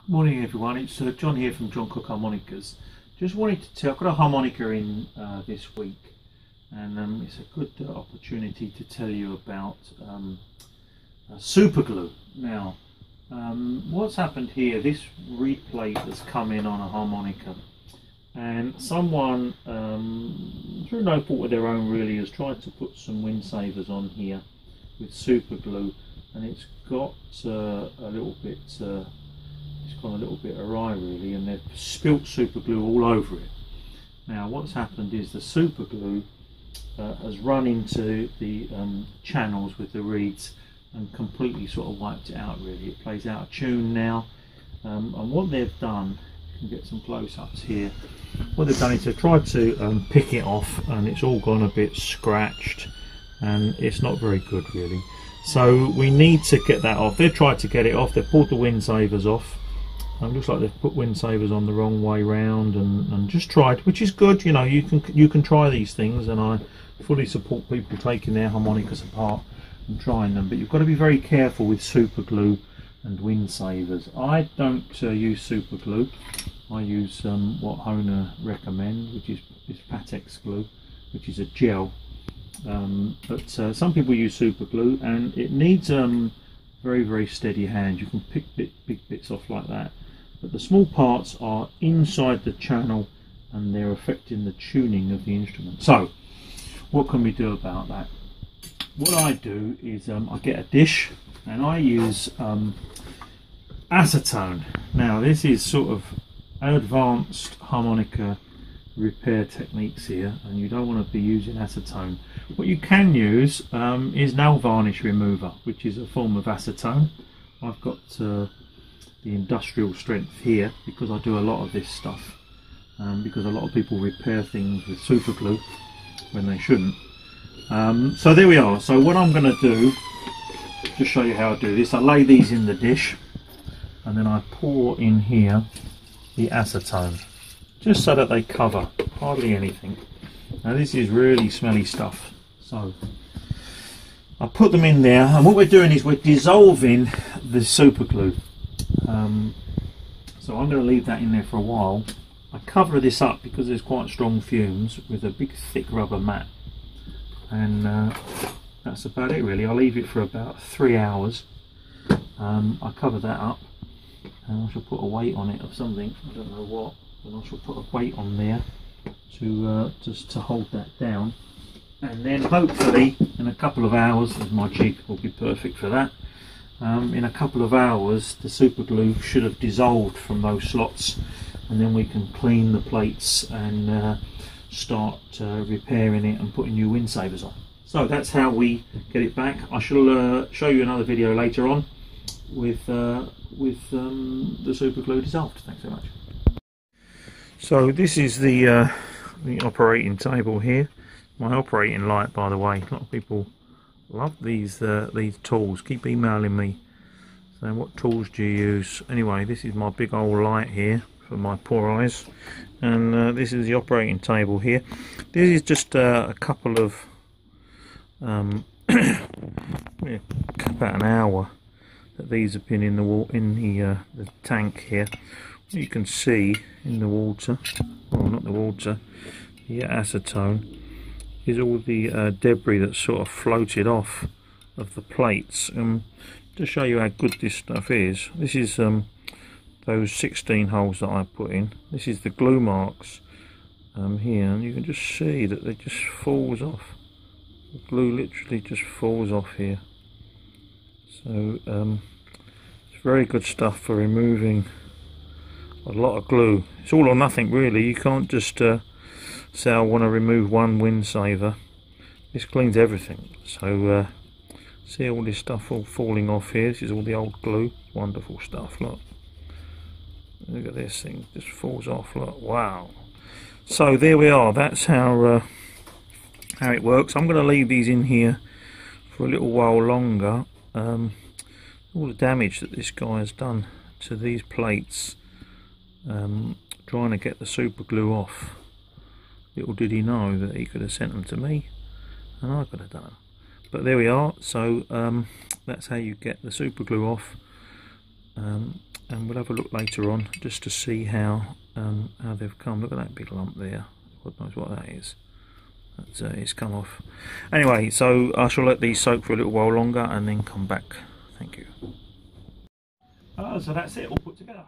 Morning everyone, it's John here from John Cook Harmonicas. Just wanted to tell, I've got a harmonica in this week, and it's a good opportunity to tell you about super glue. Now, what's happened here, this reed plate has come in on a harmonica, and someone, through no fault of their own really, has tried to put some wind savers on here with super glue, and it's got a little bit gone a little bit awry really, and they've spilt super glue all over it. Now what's happened is the super glue has run into the channels with the reeds and completely sort of wiped it out really. It plays out of tune now, and what they've done, you can get some close-ups here, what they've done is they've tried to pick it off, and it's all gone a bit scratched and it's not very good really. So we need to get that off. They've tried to get it off, they've pulled the wind savers off. It looks like they've put wind savers on the wrong way round, and just tried, which is good. You know, you can try these things, and I fully support people taking their harmonicas apart and trying them. But you've got to be very careful with super glue and wind savers. I don't use super glue. I use what Hona recommend, which is Patex glue, which is a gel. But some people use super glue, and it needs very steady hand. You can pick big bits off like that, but the small parts are inside the channel and they're affecting the tuning of the instrument. So what can we do about that? What I do is I get a dish and I use acetone. Now this is sort of advanced harmonica repair techniques here, and you don't want to be using acetone. What you can use is nail varnish remover, which is a form of acetone. I've got the industrial strength here because I do a lot of this stuff, because a lot of people repair things with super glue when they shouldn't. So there we are. So what I'm going to do, just show you how I do this, I lay these in the dish and then I pour in here the acetone, just so that they cover hardly anything. Now this is really smelly stuff, so I put them in there, and what we're doing is we're dissolving the super glue. So I'm going to leave that in there for a while. I cover this up because there's quite strong fumes with a big thick rubber mat, and that's about it really. I'll leave it for about 3 hours. I cover that up, and I shall put a weight on it of something, I don't know what, and I shall put a weight on there to just to hold that down, and then hopefully in a couple of hours, as my jig will be perfect for that, in a couple of hours the super glue should have dissolved from those slots, and then we can clean the plates and start repairing it and putting new wind savers on. So that's how we get it back. I shall show you another video later on with the super glue dissolved. Thanks so much. So this is the operating table here. My operating light, by the way. A lot of people love these tools. Keep emailing me saying what tools do you use. Anyway, this is my big old light here for my poor eyes, and this is the operating table here. This is just a couple of about an hour that these have been in the tank here. You can see in the water, well not the water, the acetone, is all the debris that's sort of floated off of the plates. To show you how good this stuff is, this is those 16 holes that I put in. This is the glue marks here, and you can just see that it just falls off. The glue literally just falls off here. So it's very good stuff for removing a lot of glue. It's all or nothing really. You can't just say I want to remove one wind saver. This cleans everything. So see all this stuff all falling off here. This is all the old glue. Wonderful stuff. Look at this thing, just falls off. Look, wow. So there we are. That's how it works. I'm going to leave these in here for a little while longer. All the damage that this guy has done to these plates, trying to get the super glue off. Little did he know that he could have sent them to me and I could have done them. But there we are. So that's how you get the super glue off. and we'll have a look later on just to see how they've come. Look at that big lump there. God knows what that is. It's come off. Anyway, so I shall let these soak for a little while longer and then come back. Thank you. So that's it all put together.